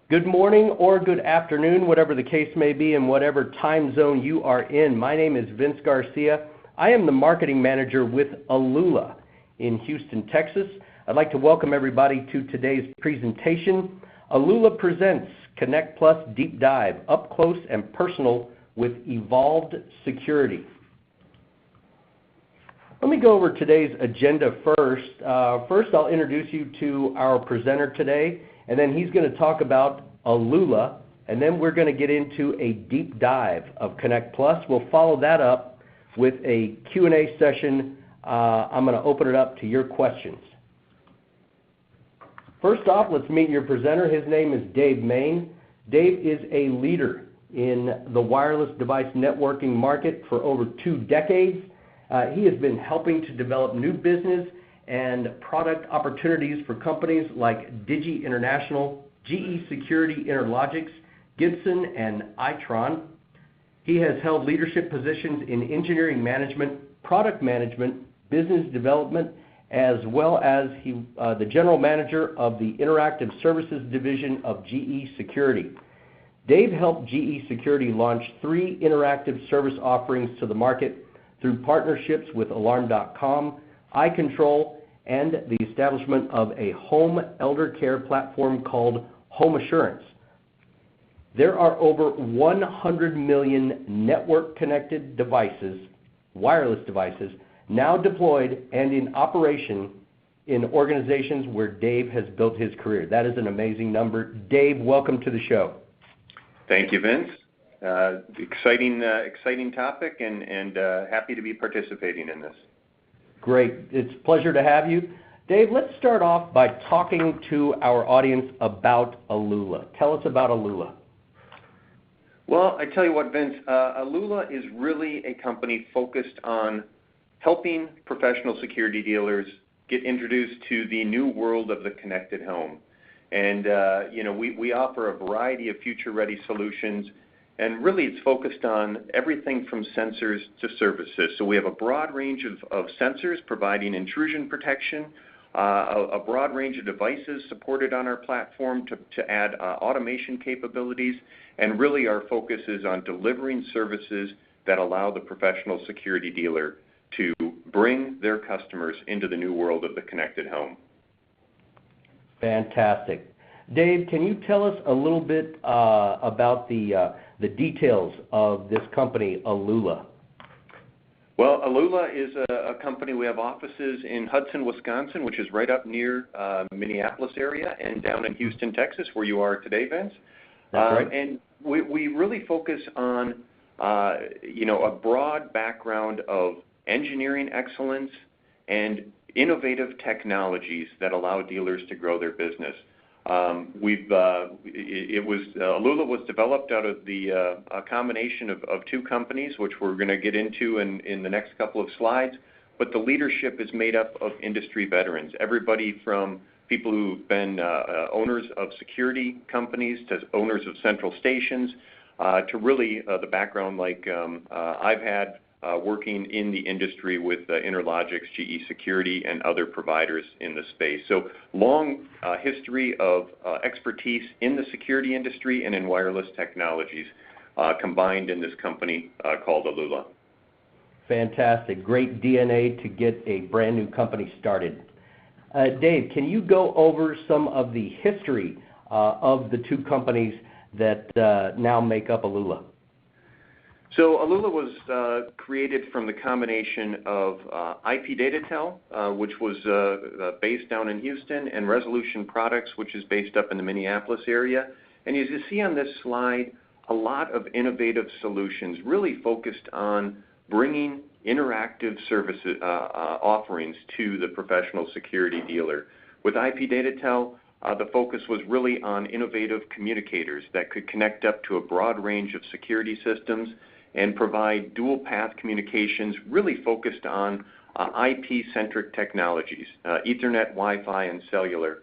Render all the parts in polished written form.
Good morning or good afternoon, whatever the case may be and whatever time zone you are in. My name is Vince Garcia. I am the marketing manager with Alula in Houston, Texas. I'd like to welcome everybody to today's presentation. Alula presents Connect Plus Deep Dive, up close and personal with evolved security. Let me go over today's agenda first. First, I'll introduce you to our presenter today, and then he's going to talk about Alula, and then we're going to get into a deep dive of Connect Plus. We'll follow that up with a Q&A session. I'm going to open it up to your questions. First off, let's meet your presenter. His name is Dave Main. Dave is a leader in the wireless device networking market for over 2 decades. He has been helping to develop new business and product opportunities for companies like Digi International, GE Security Interlogics, Gibson, and Itron. He has held leadership positions in engineering management, product management, business development, as well as the general manager of the Interactive Services Division of GE Security. Dave helped GE Security launch 3 interactive service offerings to the market through partnerships with Alarm.com, iControl, and the establishment of a home elder care platform called Home Assurance. There are over 100 million network-connected devices, wireless devices, now deployed and in operation in organizations where Dave has built his career. That is an amazing number. Dave, welcome to the show. Thank you, Vince. Exciting topic, and happy to be participating in this. Great. It's a pleasure to have you. Dave, let's start off by talking to our audience about Alula. Tell us about Alula. Well, I tell you what, Vince, Alula is really a company focused on helping professional security dealers get introduced to the new world of the connected home. And, we offer a variety of future-ready solutions, and really it's focused on everything from sensors to services. So we have a broad range of sensors providing intrusion protection, a broad range of devices supported on our platform to add automation capabilities, and really our focus is on delivering services that allow the professional security dealer to bring their customers into the new world of the connected home. Fantastic. Dave, can you tell us a little bit about the details of this company, Alula? Well, Alula is a company. We have offices in Hudson, Wisconsin, which is right up near Minneapolis area, and down in Houston, Texas, where you are today, Vince. That's right. And we really focus on, a broad background of engineering excellence and innovative technologies that allow dealers to grow their business. Alula was developed out of a combination of 2 companies, which we're going to get into in the next couple of slides. But the leadership is made up of industry veterans, everybody from people who've been owners of security companies to owners of central stations, to really the background like I've had working in the industry with Interlogics, GE Security, and other providers in the space. So long history of expertise in the security industry and in wireless technologies combined in this company called Alula. Fantastic. Great DNA to get a brand new company started. Dave, can you go over some of the history of the 2 companies that now make up Alula? So Alula was created from the combination of IP Datatel, which was based down in Houston, and Resolution Products, which is based up in the Minneapolis area. And as you see on this slide, a lot of innovative solutions really focused on bringing interactive services offerings to the professional security dealer. With IP Datatel, the focus was really on innovative communicators that could connect up to a broad range of security systems and provide dual-path communications really focused on IP-centric technologies, Ethernet, Wi-Fi, and cellular,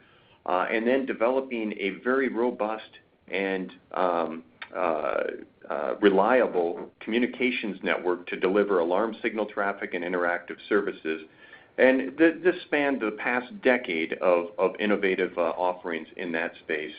and then developing a very robust and reliable communications network to deliver alarm signal traffic and interactive services. And this spanned the past decade of innovative offerings in that space.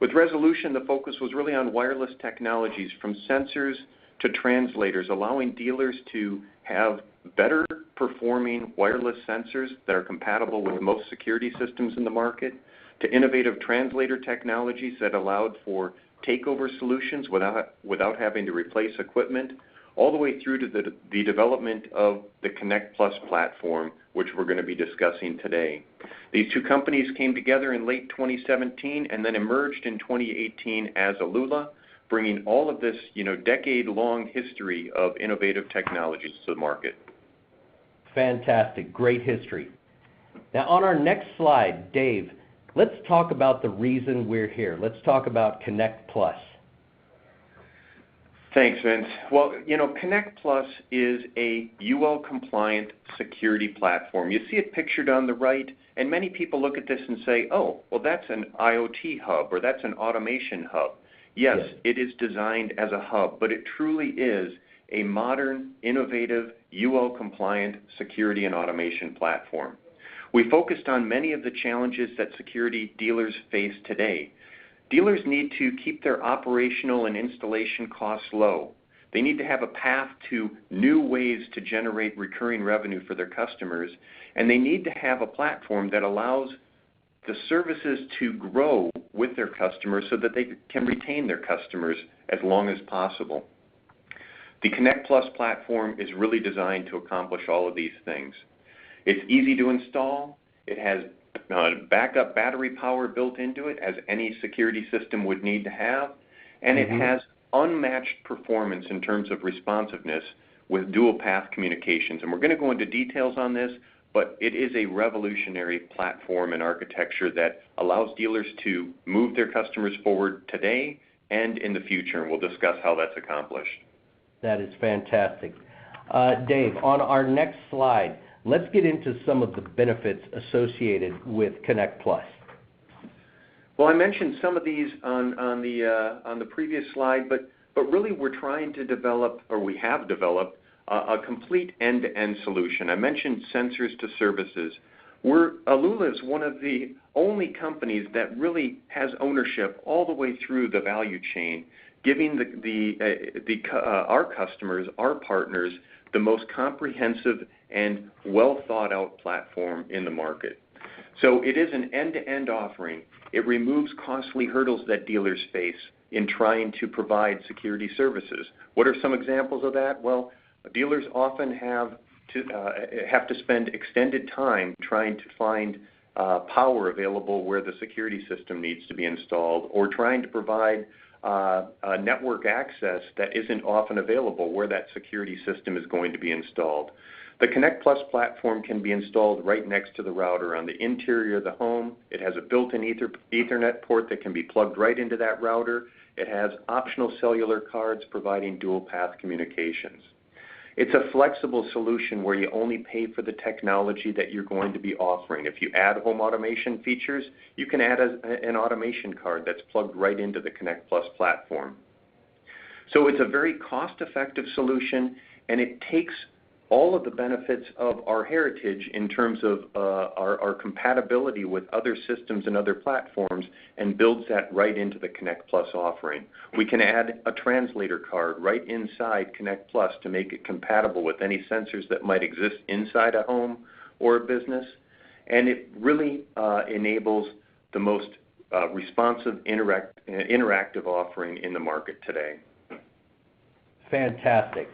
With resolution, the focus was really on wireless technologies from sensors to translators, allowing dealers to have better performing wireless sensors that are compatible with most security systems in the market, to innovative translator technologies that allowed for takeover solutions without having to replace equipment, all the way through to the development of the CONNECT+ platform, which we're going to be discussing today. These two companies came together in late 2017 and then emerged in 2018 as Alula, bringing all of this, decade-long history of innovative technologies to the market. Fantastic. Great history. Now, on our next slide, Dave, let's talk about the reason we're here. Let's talk about CONNECT+. Thanks, Vince. Well, CONNECT+ is a UL-compliant security platform. You see it pictured on the right, and many people look at this and say, oh, well, that's an IoT hub, or that's an automation hub. Yes, it is designed as a hub, but it truly is a modern, innovative, UL-compliant security and automation platform. We focused on many of the challenges that security dealers face today. Dealers need to keep their operational and installation costs low. They need to have a path to new ways to generate recurring revenue for their customers, and they need to have a platform that allows the services to grow with their customers so that they can retain their customers as long as possible. The CONNECT+ platform is really designed to accomplish all of these things. It's easy to install. It has backup battery power built into it, as any security system would need to have, and it has unmatched performance in terms of responsiveness with dual path communications. And we're going to go into details on this, but it is a revolutionary platform and architecture that allows dealers to move their customers forward today and in the future, and we'll discuss how that's accomplished. That is fantastic. Dave, on our next slide, let's get into some of the benefits associated with CONNECT+. Well, I mentioned some of these on the previous slide, but really we're trying to develop, or we have developed, a complete end-to-end solution. I mentioned sensors to services. Alula is one of the only companies that really has ownership all the way through the value chain, giving our customers, our partners, the most comprehensive and well-thought-out platform in the market. So it is an end-to-end offering. It removes costly hurdles that dealers face in trying to provide security services. What are some examples of that? Well, dealers often have to spend extended time trying to find power available where the security system needs to be installed, or trying to provide network access that isn't often available where that security system is going to be installed. The CONNECT+ platform can be installed right next to the router on the interior of the home. It has a built-in Ethernet port that can be plugged right into that router. It has optional cellular cards providing dual-path communications. It's a flexible solution where you only pay for the technology that you're going to be offering. If you add home automation features, you can add an automation card that's plugged right into the CONNECT+ platform. So it's a very cost-effective solution, and it takes all of the benefits of our heritage in terms of our compatibility with other systems and other platforms, and builds that right into the CONNECT+ offering. We can add a translator card right inside CONNECT+ to make it compatible with any sensors that might exist inside a home or a business, and it really enables the most responsive, interactive offering in the market today. Fantastic.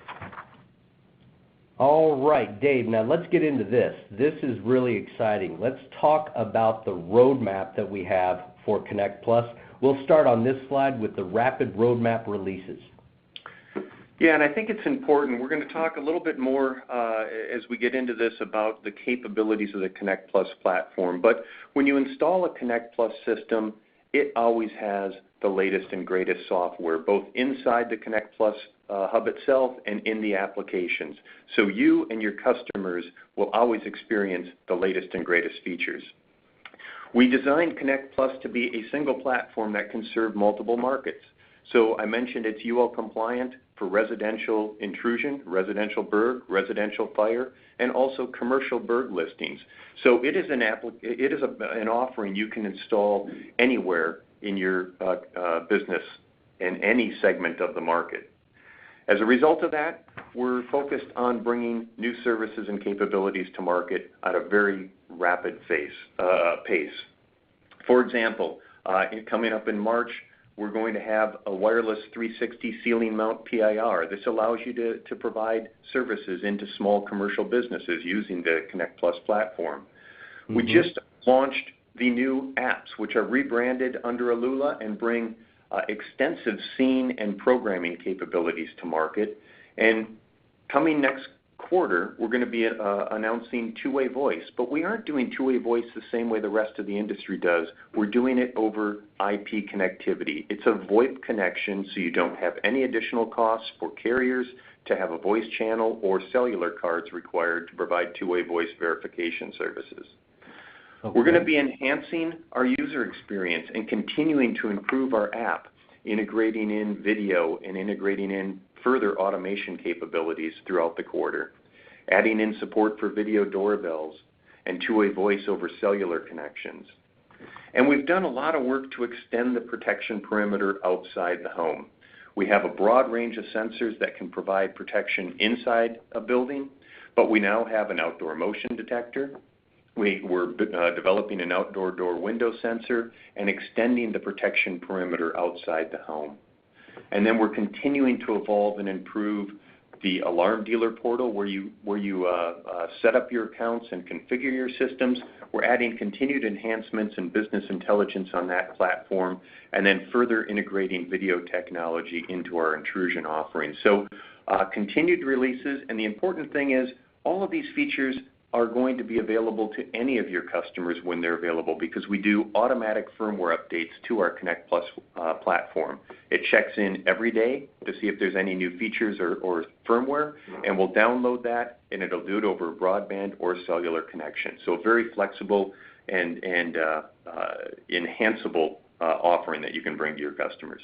All right, Dave, now let's get into this. This is really exciting. Let's talk about the roadmap that we have for CONNECT+. We'll start on this slide with the rapid roadmap releases. Yeah, and I think it's important. We're going to talk a little bit more as we get into this about the capabilities of the CONNECT+ platform. But when you install a CONNECT+ system, it always has the latest and greatest software, both inside the CONNECT+ hub itself and in the applications. So you and your customers will always experience the latest and greatest features. We designed CONNECT+ to be a single platform that can serve multiple markets. So I mentioned it's UL compliant for residential intrusion, residential burg, residential fire, and also commercial burg listings. So it is an offering you can install anywhere in your business in any segment of the market. As a result of that, we're focused on bringing new services and capabilities to market at a very rapid pace. For example, coming up in March, we're going to have a wireless 360 ceiling mount PIR. This allows you to provide services into small commercial businesses using the CONNECT+ platform. Mm-hmm. We just launched the new apps, which are rebranded under Alula and bring extensive scene and programming capabilities to market. And coming next quarter, we're going to be announcing two-way voice, but we aren't doing two-way voice the same way the rest of the industry does. We're doing it over IP connectivity. It's a VoIP connection, so you don't have any additional costs for carriers to have a voice channel or cellular cards required to provide two-way voice verification services. Okay. We're going to be enhancing our user experience and continuing to improve our app, integrating in video and integrating in further automation capabilities throughout the quarter, adding in support for video doorbells and two-way voice over cellular connections. And we've done a lot of work to extend the protection perimeter outside the home. We have a broad range of sensors that can provide protection inside a building, but we now have an outdoor motion detector. We're developing an outdoor door window sensor and extending the protection perimeter outside the home. And then we're continuing to evolve and improve the alarm dealer portal where you set up your accounts and configure your systems. We're adding continued enhancements and business intelligence on that platform, and then further integrating video technology into our intrusion offering. So continued releases, and the important thing is all of these features are going to be available to any of your customers when they're available, because we do automatic firmware updates to our CONNECT+ platform. It checks in every day to see if there's any new features or firmware, and we'll download that, and it'll do it over a broadband or cellular connection. So a very flexible and enhanceable offering that you can bring to your customers.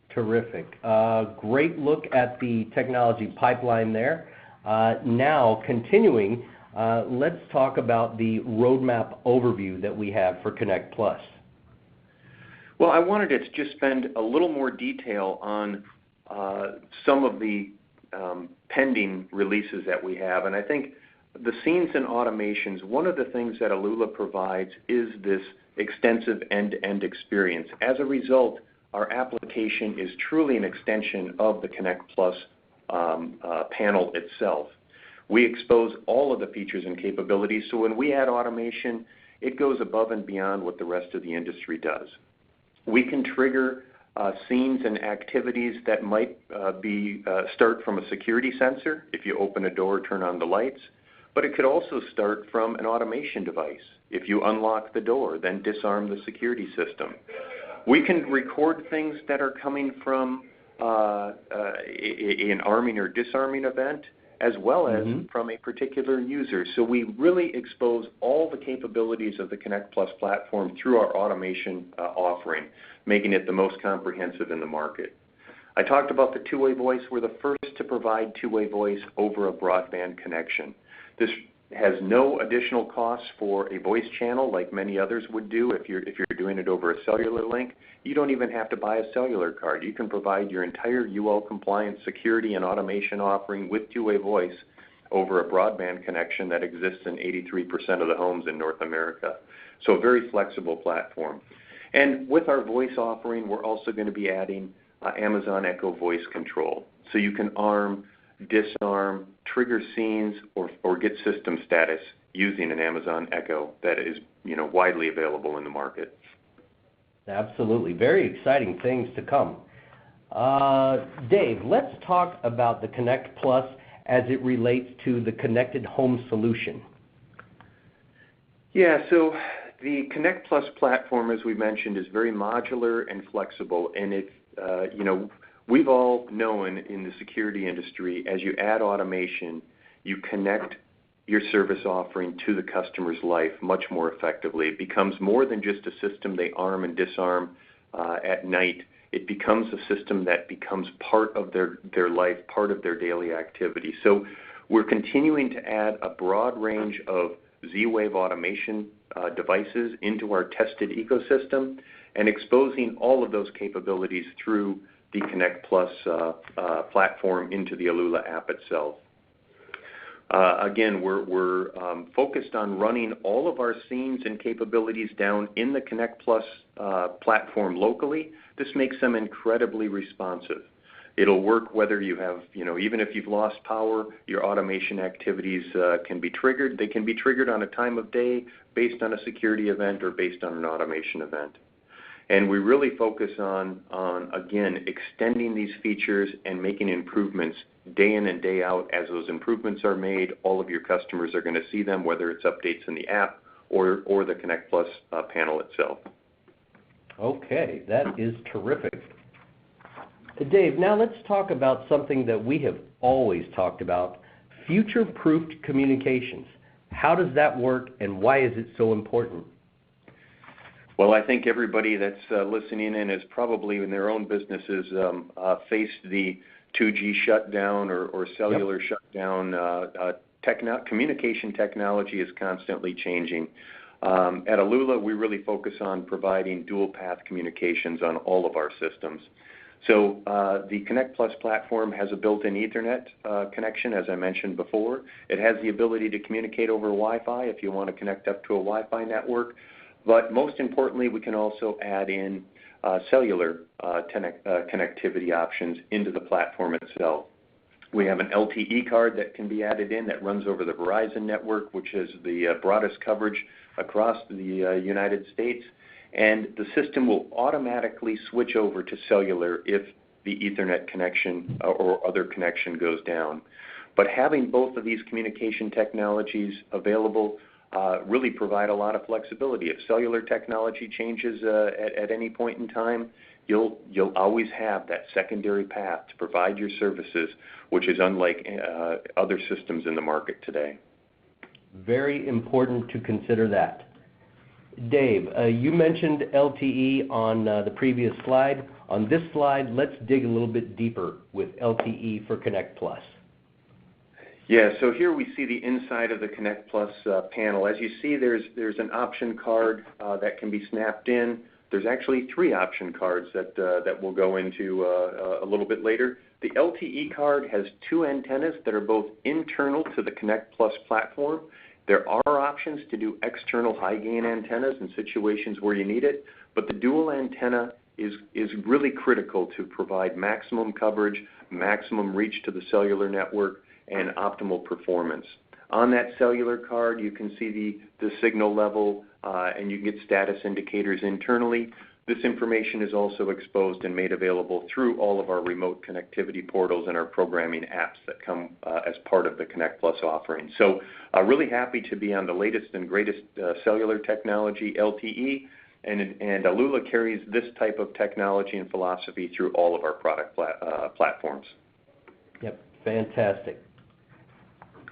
Terrific. Great look at the technology pipeline there. Now, continuing, let's talk about the roadmap overview that we have for CONNECT+. Well, I wanted to just spend a little more detail on some of the pending releases that we have. And I think the scenes and automations, one of the things that Alula provides is this extensive end-to-end experience. As a result, our application is truly an extension of the CONNECT+ panel itself. We expose all of the features and capabilities, so when we add automation, it goes above and beyond what the rest of the industry does. We can trigger scenes and activities that might start from a security sensor, if you open a door, turn on the lights, but it could also start from an automation device. If you unlock the door, then disarm the security system. We can record things that are coming from an arming or disarming event, as well as from a particular user. So we really expose all the capabilities of the CONNECT+ platform through our automation offering, making it the most comprehensive in the market. I talked about the two-way voice. We're the first to provide two-way voice over a broadband connection. This has no additional costs for a voice channel like many others would do if you're doing it over a cellular link. You don't even have to buy a cellular card. You can provide your entire UL compliant security and automation offering with two-way voice over a broadband connection that exists in 83% of the homes in North America. So a very flexible platform. And with our voice offering, we're also going to be adding Amazon Echo voice control. So you can arm, disarm, trigger scenes, or get system status using an Amazon Echo that is widely available in the market. Absolutely. Very exciting things to come. Dave, let's talk about the CONNECT+ as it relates to the connected home solution. Yeah, so the CONNECT+ platform, as we mentioned, is very modular and flexible, and it, we've all known in the security industry, as you add automation, you connect your service offering to the customer's life much more effectively. It becomes more than just a system they arm and disarm at night. It becomes a system that becomes part of their life, part of their daily activity. So we're continuing to add a broad range of Z-Wave automation devices into our tested ecosystem. and exposing all of those capabilities through the Connect Plus platform into the Alula app itself. Again, we're focused on running all of our scenes and capabilities down in the Connect Plus platform locally. This makes them incredibly responsive. It'll work whether you have, even if you've lost power, your automation activities can be triggered. They can be triggered on a time of day based on a security event or based on an automation event. And we really focus on again, extending these features and making improvements day in and day out. As those improvements are made, all of your customers are going to see them, whether it's updates in the app or the Connect Plus panel itself. Okay, that is terrific. Dave, now let's talk about something that we have always talked about, future-proofed communications. How does that work, and why is it so important? Well, I think everybody that's listening in has probably in their own businesses faced the 2G shutdown or cellular shutdown. Communication technology is constantly changing. At Alula, we really focus on providing dual-path communications on all of our systems. So the Connect Plus platform has a built-in Ethernet connection, as I mentioned before. It has the ability to communicate over Wi-Fi if you want to connect up to a Wi-Fi network. But most importantly, we can also add in cellular connectivity options into the platform itself. We have an LTE card that can be added in that runs over the Verizon network, which is the broadest coverage across the United States. And the system will automatically switch over to cellular if the Ethernet connection or other connection goes down. But having both of these communication technologies available really provide a lot of flexibility. If cellular technology changes at any point in time, you'll always have that secondary path to provide your services, which is unlike other systems in the market today. Very important to consider that. Dave, you mentioned LTE on the previous slide. On this slide, let's dig a little bit deeper with LTE for Connect Plus. Yeah, so here we see the inside of the Connect Plus panel. As you see, there's an option card that can be snapped in. There's actually 3 option cards that we'll go into a little bit later. The LTE card has 2 antennas that are both internal to the Connect Plus platform. There are options to do external high-gain antennas in situations where you need it, but the dual antenna is really critical to provide maximum coverage, maximum reach to the cellular network, and optimal performance. On that cellular card, you can see the signal level, and you can get status indicators internally. This information is also exposed and made available through all of our remote connectivity portals and our programming apps that come as part of the Connect Plus offering. So really happy to be on the latest and greatest cellular technology, LTE, and Alula carries this type of technology and philosophy through all of our product platforms. Yep, fantastic.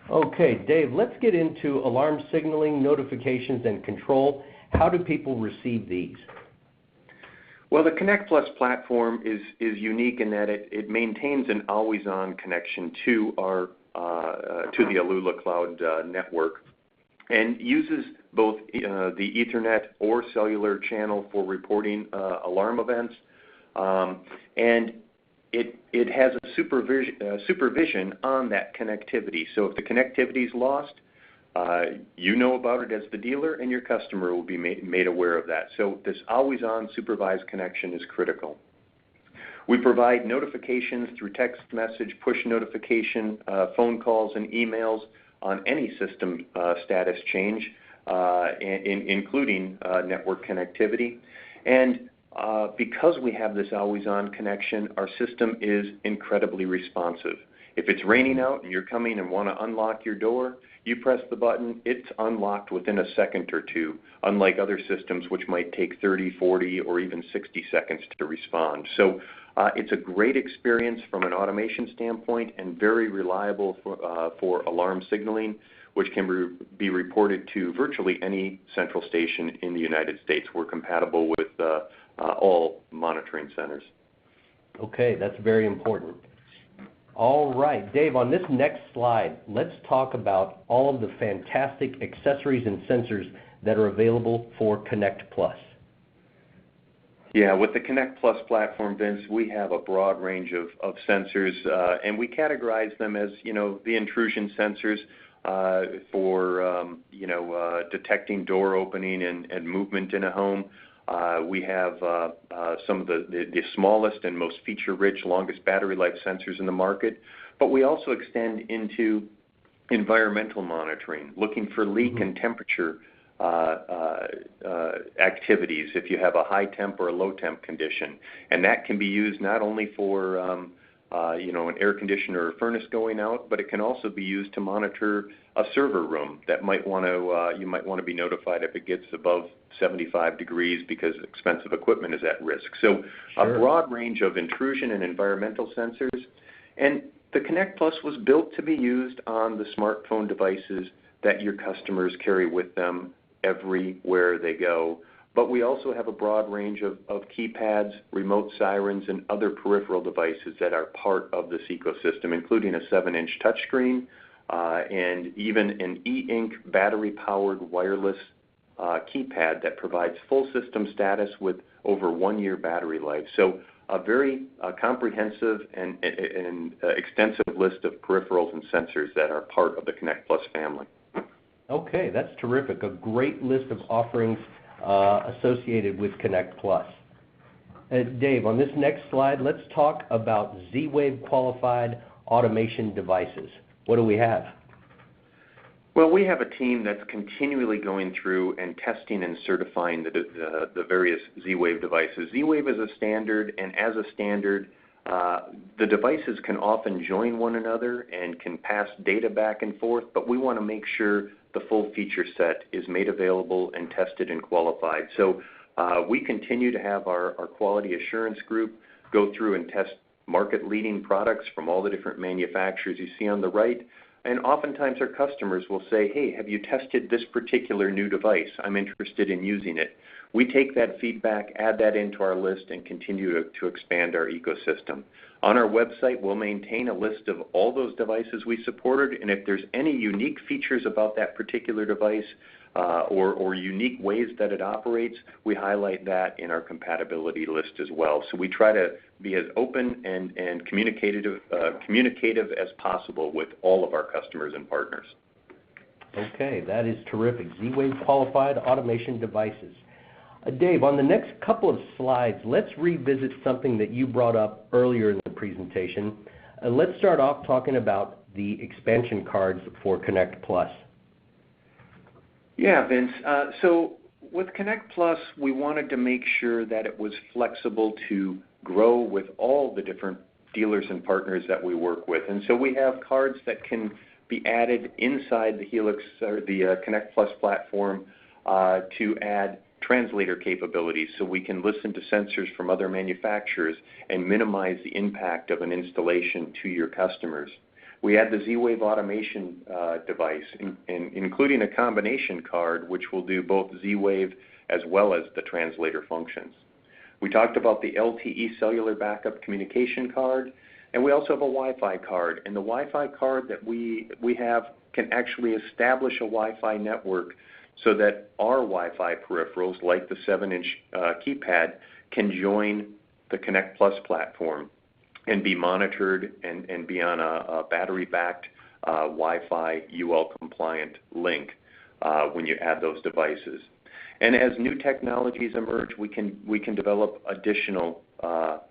Okay, Dave, let's get into alarm signaling, notifications, and control. How do people receive these? Well, the Connect Plus platform is unique in that it maintains an always-on connection to the Alula Cloud network, and uses both the Ethernet or cellular channel for reporting alarm events, and it has a supervision on that connectivity. So if the connectivity is lost, you know about it as the dealer, and your customer will be made aware of that. So this always-on supervised connection is critical. We provide notifications through text message, push notification, phone calls, and emails on any system status change, including network connectivity. And because we have this always-on connection, our system is incredibly responsive. If it's raining out and you're coming and want to unlock your door, you press the button, it's unlocked within a second or two, unlike other systems which might take 30, 40, or even 60 seconds to respond. So it's a great experience from an automation standpoint and very reliable for alarm signaling, which can be reported to virtually any central station in the United States. We're compatible with all monitoring centers. Okay, that's very important. All right, Dave, on this next slide, let's talk about all of the fantastic accessories and sensors that are available for Connect Plus. Yeah, with the CONNECT+ platform, Vince, we have a broad range of sensors, and we categorize them as, the intrusion sensors for, detecting door opening and movement in a home. We have some of the smallest and most feature-rich, longest battery life sensors in the market, but we also extend into environmental monitoring, looking for leak and temperature activities if you have a high temp or a low temp condition. And that can be used not only for an air conditioner or furnace going out, but it can also be used to monitor a server room that you might want to be notified if it gets above 75 degrees because expensive equipment is at risk. So Sure. A broad range of intrusion and environmental sensors. And the CONNECT+ was built to be used on the smartphone devices that your customers carry with them everywhere they go. But we also have a broad range of keypads, remote sirens, and other peripheral devices that are part of this ecosystem, including a 7-inch touchscreen and even an e-ink battery-powered wireless keypad that provides full system status with over 1 year battery life. So a very comprehensive and extensive list of peripherals and sensors that are part of the CONNECT+ family. Okay, that's terrific. A great list of offerings associated with CONNECT+. Dave, on this next slide, let's talk about Z-Wave qualified automation devices. What do we have? Well, we have a team that's continually going through and testing and certifying the various Z-Wave devices. Z-Wave is a standard, and as a standard, the devices can often join one another and can pass data back and forth, but we want to make sure the full feature set is made available and tested and qualified. So we continue to have our quality assurance group go through and test market-leading products from all the different manufacturers you see on the right. And oftentimes our customers will say, hey, have you tested this particular new device? I'm interested in using it. We take that feedback, add that into our list, and continue to expand our ecosystem. On our website, we'll maintain a list of all those devices we supported, and if there's any unique features about that particular device or unique ways that it operates, we highlight that in our compatibility list as well. So we try to be as open and communicative as possible with all of our customers and partners. Okay, that is terrific. Z-Wave qualified automation devices. Dave, on the next couple of slides, let's revisit something that you brought up earlier in the presentation. Let's start off talking about the expansion cards for CONNECT+. Yeah, Vince. So with CONNECT+, we wanted to make sure that it was flexible to grow with all the different dealers and partners that we work with. And so we have cards that can be added inside the Helix or the CONNECT+ platform to add translator capabilities so we can listen to sensors from other manufacturers and minimize the impact of an installation to your customers. We add the Z-Wave automation device, including a combination card which will do both Z-Wave as well as the translator functions. We talked about the LTE cellular backup communication card, and we also have a Wi-Fi card. And the Wi-Fi card that we have can actually establish a Wi-Fi network so that our Wi-Fi peripherals, like the 7-inch keypad, can join the CONNECT+ platform and be monitored and be on a battery-backed Wi-Fi UL-compliant link when you add those devices. And as new technologies emerge, we can develop additional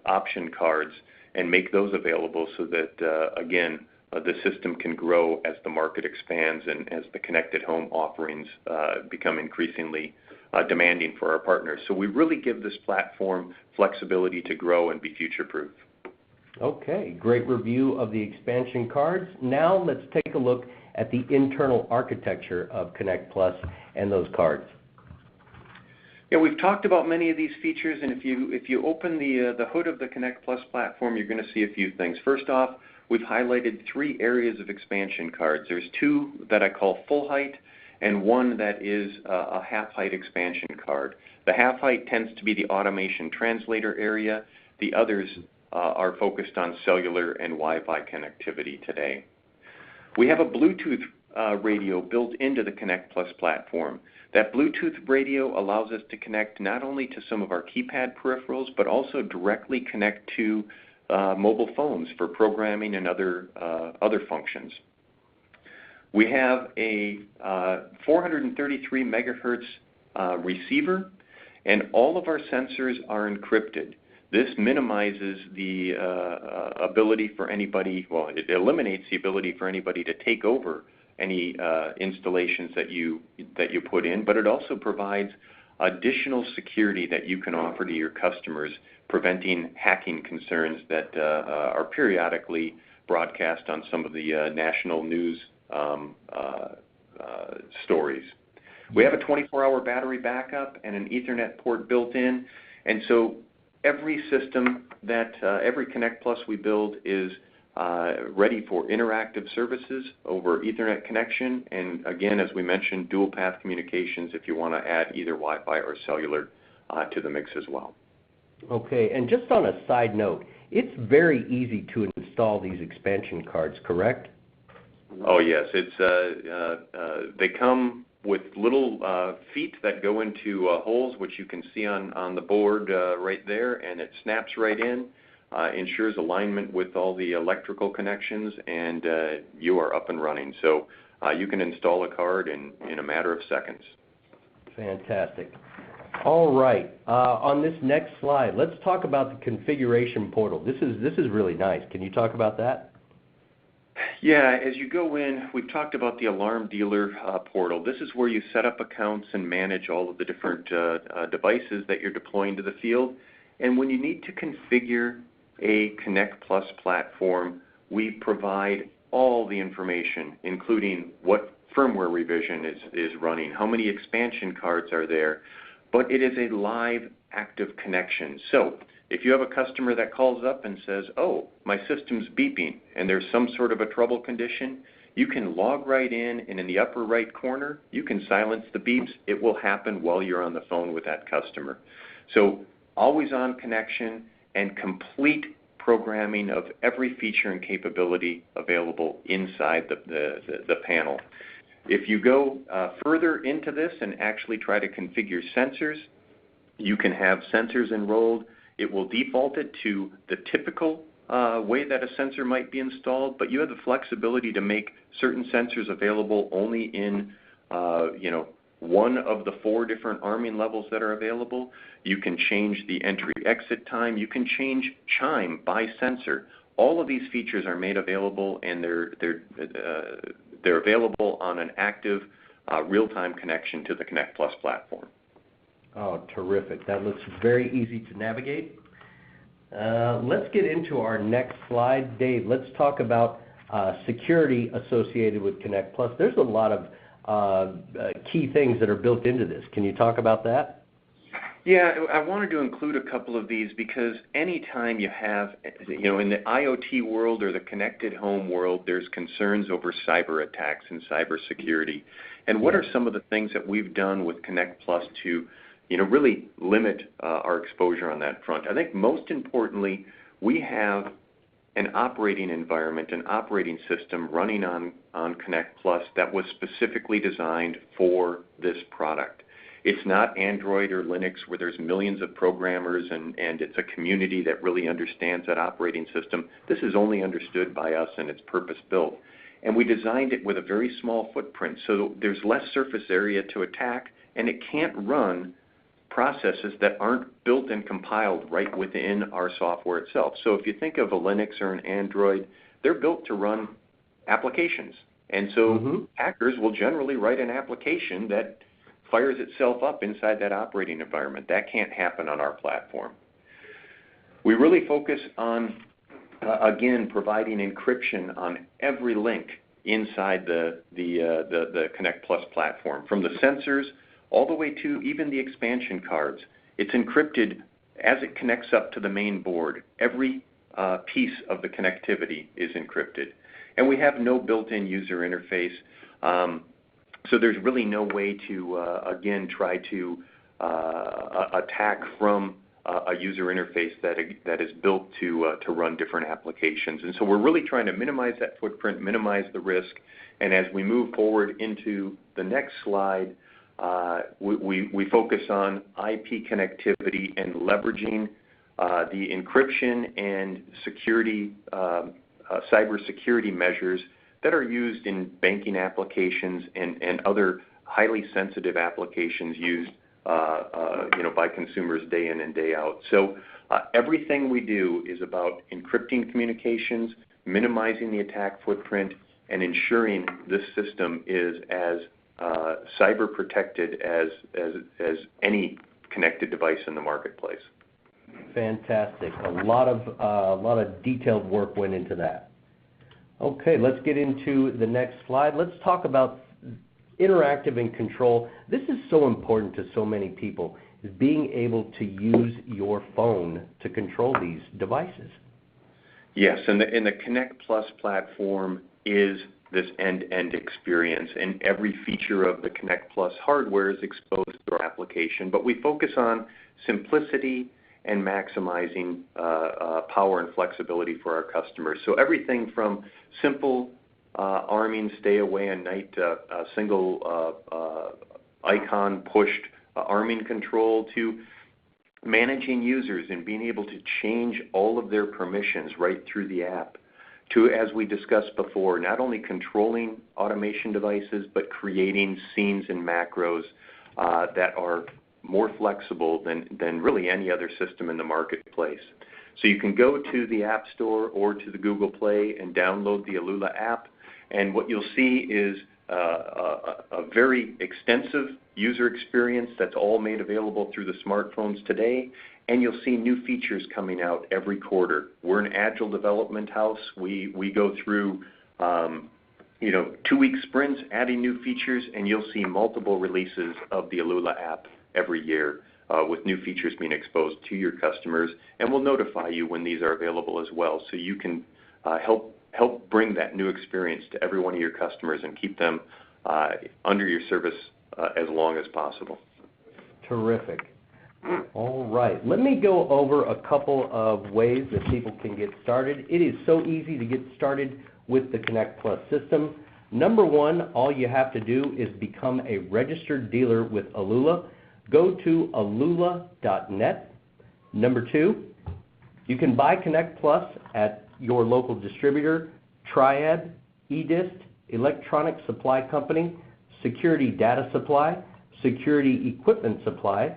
option cards and make those available so that, again, the system can grow as the market expands and as the connected home offerings become increasingly demanding for our partners. So we really give this platform flexibility to grow and be future-proof. Okay, great review of the expansion cards. Now let's take a look at the internal architecture of CONNECT+ and those cards. Yeah, we've talked about many of these features, and if you open the hood of the CONNECT+ platform, you're going to see a few things. First off, we've highlighted 3 areas of expansion cards. There's 2 that I call full height and 1 that is a half height expansion card. The half height tends to be the automation translator area. The others are focused on cellular and Wi-Fi connectivity today. We have a Bluetooth radio built into the CONNECT+ platform. That Bluetooth radio allows us to connect not only to some of our keypad peripherals, but also directly connect to mobile phones for programming and other functions. We have a 433 megahertz receiver, and all of our sensors are encrypted. This minimizes the ability for anybody, well, it eliminates the ability for anybody to take over any installations that you put in, but it also provides additional security that you can offer to your customers, preventing hacking concerns that are periodically broadcast on some of the national news stories. We have a 24-hour battery backup and an Ethernet port built in, and so every system that, every Connect Plus we build is ready for interactive services over Ethernet connection, and again, as we mentioned, dual path communications if you want to add either Wi-Fi or cellular to the mix as well. Okay, and just on a side note, it's very easy to install these expansion cards, correct? Oh yes, it's they come with little feet that go into holes, which you can see on the board right there, and it snaps right in, ensures alignment with all the electrical connections, and you are up and running. So you can install a card in a matter of seconds. Fantastic. All right, on this next slide, let's talk about the configuration portal. This is really nice. Can you talk about that? Yeah, as you go in, we've talked about the Alarm Dealer portal. This is where you set up accounts and manage all of the different devices that you're deploying to the field. And when you need to configure a Connect Plus platform, we provide all the information, including what firmware revision is running, how many expansion cards are there, but it is a live, active connection. So if you have a customer that calls up and says, oh, my system's beeping and there's some sort of a trouble condition, you can log right in, and in the upper right corner, you can silence the beeps. It will happen while you're on the phone with that customer. So always on connection and complete programming of every feature and capability available inside the panel. If you go further into this and actually try to configure sensors, you can have sensors enrolled. It will default it to the typical way that a sensor might be installed, but you have the flexibility to make certain sensors available only in one of the 4 different arming levels that are available. You can change the entry-exit time. You can change chime by sensor. All of these features are made available, and they're available on an active real-time connection to the Connect Plus platform. Oh, terrific. That looks very easy to navigate. Let's get into our next slide. Dave, let's talk about security associated with Connect Plus. There's a lot of key things that are built into this. Can you talk about that? Yeah, I wanted to include a couple of these because anytime you have, in the IoT world or the connected home world, there's concerns over cyber attacks and cyber security. And what are some of the things that we've done with Connect Plus to really limit our exposure on that front? I think most importantly, we have an operating environment, an operating system running on Connect Plus that was specifically designed for this product. It's not Android or Linux where there's millions of programmers and it's a community that really understands that operating system. This is only understood by us, and it's purpose-built. And we designed it with a very small footprint, so there's less surface area to attack, and it can't run processes that aren't built and compiled right within our software itself. So if you think of a Linux or an Android, they're built to run applications. And so hackers will generally write an application that fires itself up inside that operating environment. That can't happen on our platform. We really focus on, again, providing encryption on every link inside the Connect Plus platform, from the sensors all the way to even the expansion cards. It's encrypted as it connects up to the main board. Every piece of the connectivity is encrypted. And we have no built-in user interface, so there's really no way to, again, try to attack from a user interface that is built to run different applications. And so we're really trying to minimize that footprint, minimize the risk, and as we move forward into the next slide, We focus on IP connectivity and leveraging the encryption and security, cybersecurity measures that are used in banking applications and other highly sensitive applications used by consumers day in and day out. So everything we do is about encrypting communications, minimizing the attack footprint, and ensuring this system is as cyber protected as any connected device in the marketplace. Fantastic. A lot of detailed work went into that. Okay, let's get into the next slide. Let's talk about interactive and control. this is so important to so many people, is being able to use your phone to control these devices. Yes, and the Connect Plus platform is this end-to-end experience, and every feature of the Connect Plus hardware is exposed to our application. But we focus on simplicity and maximizing power and flexibility for our customers. So everything from simple arming, stay away at night, single icon pushed arming control, to managing users and being able to change all of their permissions right through the app, to, as we discussed before, not only controlling automation devices, but creating scenes and macros that are more flexible than really any other system in the marketplace. So you can go to the App Store or to the Google Play and download the Alula app, and what you'll see is a very extensive user experience that's all made available through the smartphones today, and you'll see new features coming out every quarter. We're an agile development house. We go through 2-week sprints adding new features, and you'll see multiple releases of the Alula app every year with new features being exposed to your customers, and we'll notify you when these are available as well, so you can help bring that new experience to every one of your customers and keep them under your service as long as possible. Terrific. All right. Let me go over a couple of ways that people can get started. It is so easy to get started with the Connect Plus system. Number one, all you have to do is become a registered dealer with Alula. Go to alula.net. Number two, you can buy Connect Plus at your local distributor, Triad, eDist, Electronic Supply Company, Security Data Supply, Security Equipment Supply,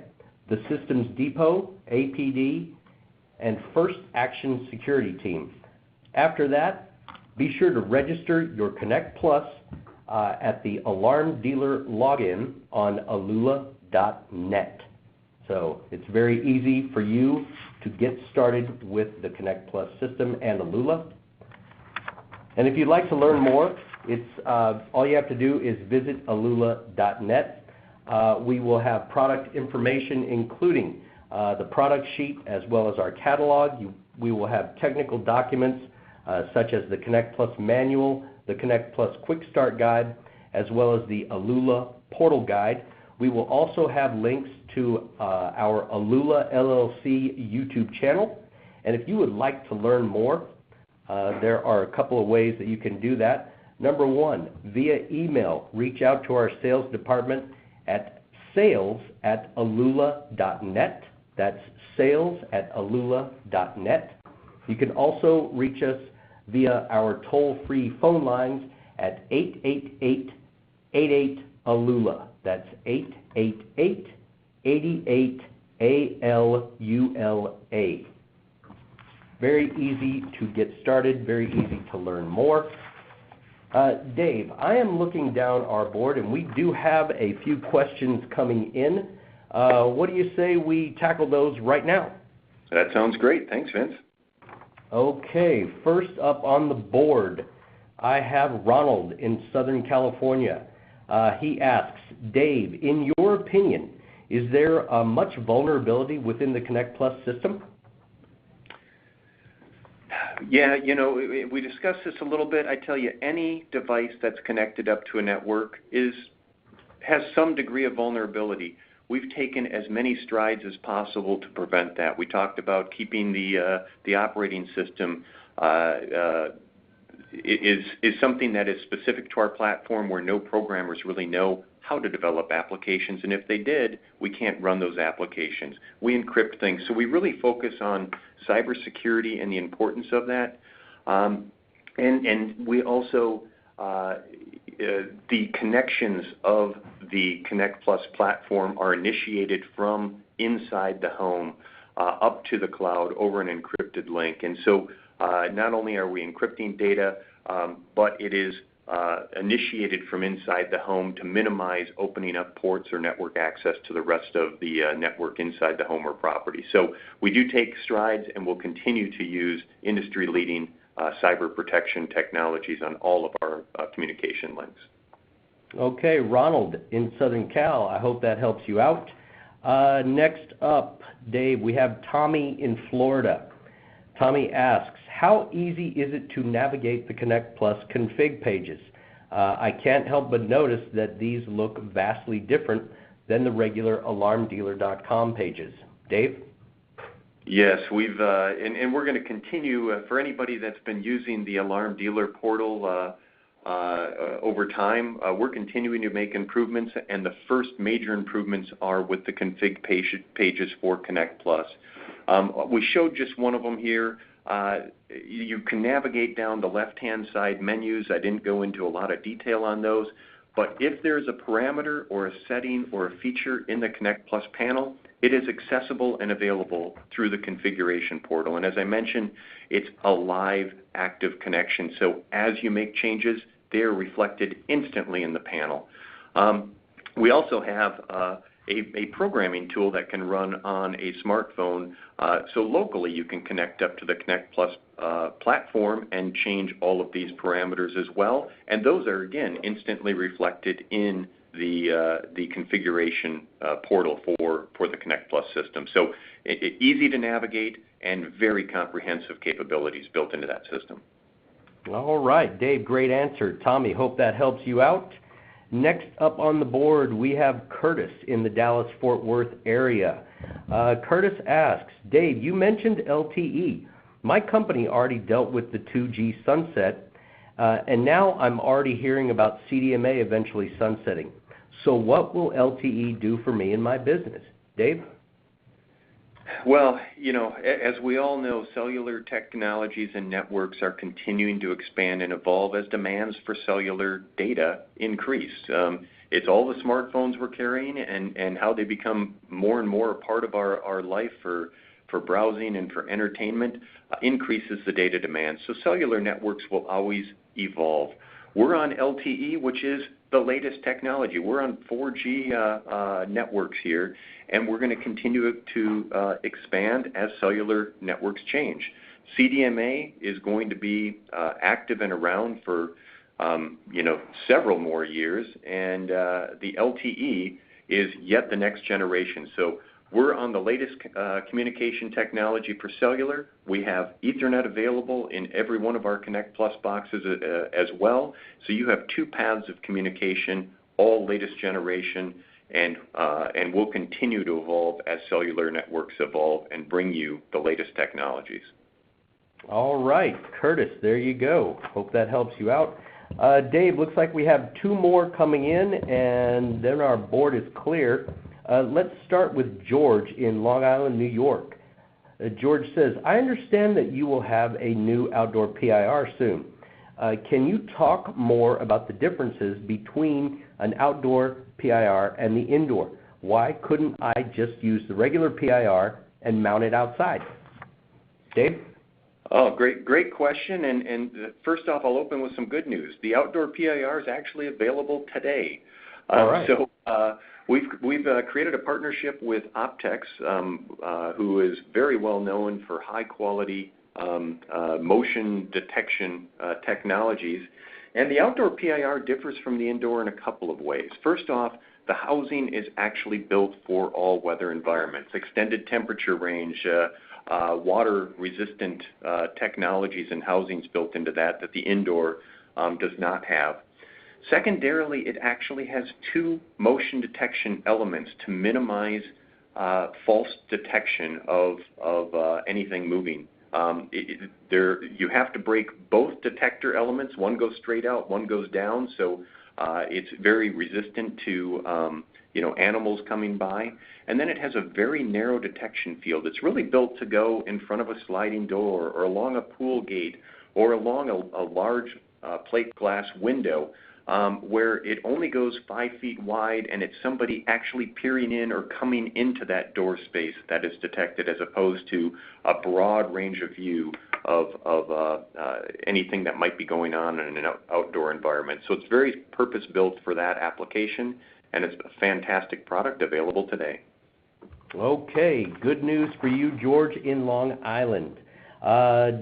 the Systems Depot, APD, and First Action Security Team. After that, be sure to register your Connect Plus at the Alarm Dealer login on alula.net. So it's very easy for you to get started with the Connect Plus system and Alula. And if you'd like to learn more, it's all you have to do is visit alula.net. We will have product information, including the product sheet as well as our catalog. We will have technical documents such as the Connect Plus manual, the Connect Plus Quick Start Guide, as well as the Alula Portal Guide. We will also have links to our Alula LLC YouTube channel. And if you would like to learn more, there are a couple of ways that you can do that. Number one, via email, reach out to our sales department at sales@alula.net. That's sales@alula.net. You can also reach us via our toll-free phone lines at 888-88-ALULA. That's 888-88-ALULA. Very easy to get started, very easy to learn more. Dave, I am looking down our board, and we do have a few questions coming in. What do you say we tackle those right now? That sounds great. Thanks, Vince. Okay, first up on the board, I have Ronald in Southern California. He asks, Dave, in your opinion, is there much vulnerability within the Connect Plus system? Yeah, we discussed this a little bit. I tell you, any device that's connected up to a network has some degree of vulnerability. We've taken as many strides as possible to prevent that. We talked about keeping the operating system is something that is specific to our platform, where no programmers really know how to develop applications, and if they did, we can't run those applications. We encrypt things. So we really focus on cybersecurity and the importance of that. And we also, the connections of the Connect Plus platform are initiated from inside the home up to the cloud over an encrypted link. And so not only are we encrypting data, but it is initiated from inside the home to minimize opening up ports or network access to the rest of the network inside the home or property. So we do take strides, and we'll continue to use industry-leading cyber protection technologies on all of our communication links. Okay, Ronald in Southern Cal, I hope that helps you out. Next up, Dave, we have Tommy in Florida. Tommy asks, how easy is it to navigate the Connect Plus config pages? I can't help but notice that these look vastly different than the regular alarmdealer.com pages. Dave? Yes, and we're going to continue, for anybody that's been using the Alarm Dealer portal over time, we're continuing to make improvements, and the first major improvements are with the config pages for Connect Plus. We showed just one of them here. You can navigate down the left-hand side menus. I didn't go into a lot of detail on those, but if there's a parameter or a setting or a feature in the Connect Plus panel, it is accessible and available through the configuration portal. And as I mentioned, it's a live, active connection. So as you make changes, they are reflected instantly in the panel. We also have a programming tool that can run on a smartphone. So locally, you can connect up to the Connect Plus platform and change all of these parameters as well. And those are, again, instantly reflected in the configuration portal for the Connect Plus system. So easy to navigate and very comprehensive capabilities built into that system. All right, Dave, great answer. Tommy, hope that helps you out. Next up on the board, we have Curtis in the Dallas-Fort Worth area. Curtis asks, Dave, you mentioned LTE. My company already dealt with the 2G sunset, and now I'm already hearing about CDMA eventually sunsetting. So what will LTE do for me and my business? Dave? Well, as we all know, cellular technologies and networks are continuing to expand and evolve as demands for cellular data increase. It's all the smartphones we're carrying and how they become more and more a part of our life for browsing and for entertainment increases the data demand. So cellular networks will always evolve. We're on LTE, which is the latest technology. We're on 4G networks here, and we're going to continue to expand as cellular networks change. CDMA is going to be active and around for several more years, and the LTE is yet the next generation. So we're on the latest communication technology for cellular. We have Ethernet available in every one of our Connect Plus boxes as well. So you have two paths of communication, all latest generation, and we'll continue to evolve as cellular networks evolve and bring you the latest technologies. All right, Curtis, there you go. Hope that helps you out. Dave, looks like we have two more coming in, and then our board is clear. Let's start with George in Long Island, New York. George says, I understand that you will have a new outdoor PIR soon. Can you talk more about the differences between an outdoor PIR and the indoor? Why couldn't I just use the regular PIR and mount it outside? Dave? Oh, great question. And first off, I'll open with some good news. The outdoor PIR is actually available today. All right. So we've created a partnership with Optex, who is very well known for high quality motion detection technologies. And the outdoor PIR differs from the indoor in a couple of ways. First off, the housing is actually built for all weather environments, extended temperature range, water resistant technologies and housings built into that the indoor does not have. Secondarily, it actually has two motion detection elements to minimize false detection of anything moving. You have to break both detector elements. One goes straight out, one goes down. So It's very resistant to animals coming by. And then it has a very narrow detection field. It's really built to go in front of a sliding door or along a pool gate or along a large plate glass window where it only goes 5 feet wide, and it's somebody actually peering in or coming into that door space that is detected, as opposed to a broad range of view of anything that might be going on in an outdoor environment. So it's very purpose-built for that application, and it's a fantastic product available today. Okay, good news for you, George, in Long Island.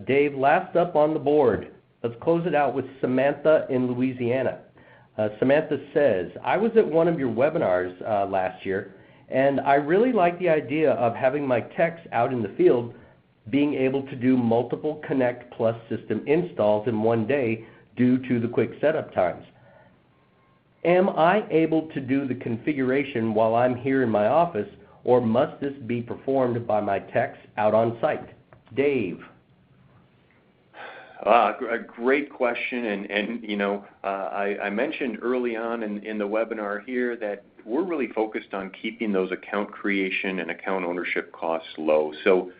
Dave, last up on the board. Let's close it out with Samantha in Louisiana. Samantha says, I was at one of your webinars last year, and I really like the idea of having my techs out in the field being able to do multiple Connect Plus system installs in one day due to the quick setup times. Am I able to do the configuration while I'm here in my office, or must this be performed by my techs out on site? Dave. A great question, and I mentioned early on in the webinar here that we're really focused on keeping those account creation and account ownership costs low. So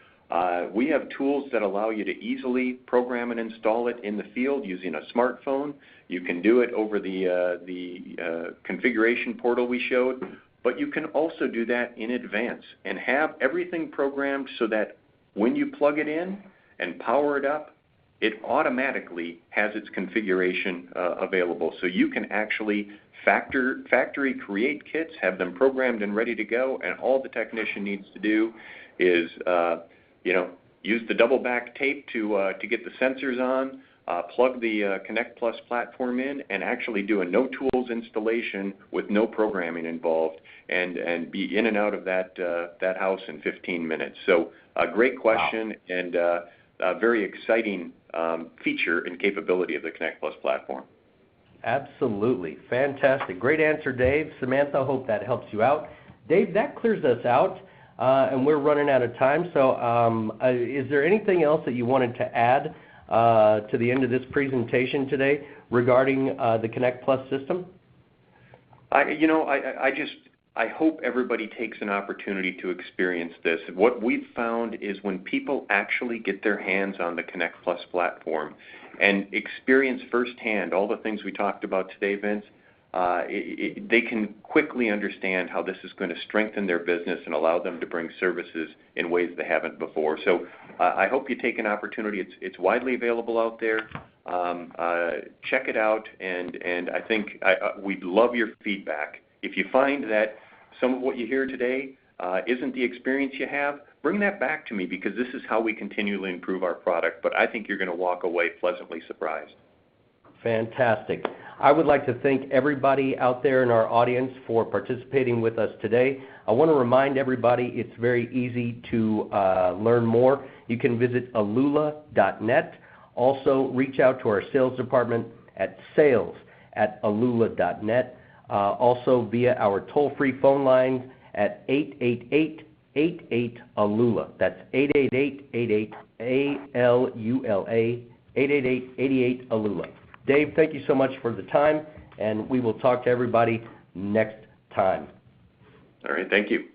we have tools that allow you to easily program and install it in the field using a smartphone. You can do it over the configuration portal we showed, but you can also do that in advance and have everything programmed so that when you plug it in and power it up, it automatically has its configuration available. So you can actually factory create kits, have them programmed and ready to go, and all the technician needs to do is use the double back tape to get the sensors on, plug the Connect Plus platform in, and actually do a no tools installation with no programming involved, and be in and out of that house in 15 minutes. So a great question. Wow. And a very exciting feature and capability of the Connect Plus platform. Absolutely. Fantastic. Great answer, Dave. Samantha, hope that helps you out. Dave, that clears us out, and we're running out of time. So is there anything else that you wanted to add to the end of this presentation today regarding the Connect Plus system? I hope everybody takes an opportunity to experience this. What we've found is when people actually get their hands on the Connect Plus platform and experience firsthand all the things we talked about today, Vince, they can quickly understand how this is going to strengthen their business and allow them to bring services in ways they haven't before. So I hope you take an opportunity. It's widely available out there. Check it out, and I think we'd love your feedback. If you find that some of what you hear today isn't the experience you have, bring that back to me, because this is how we continually improve our product. But I think you're going to walk away pleasantly surprised. Fantastic. I would like to thank everybody out there in our audience for participating with us today. I want to remind everybody it's very easy to learn more. You can visit alula.net. Also, reach out to our sales department at sales@alula.net. Also via our toll-free phone lines at 888-88-ALULA. That's 888-88-ALULA, 888-88-ALULA. Dave, thank you so much for the time, and we will talk to everybody next time. All right, thank you.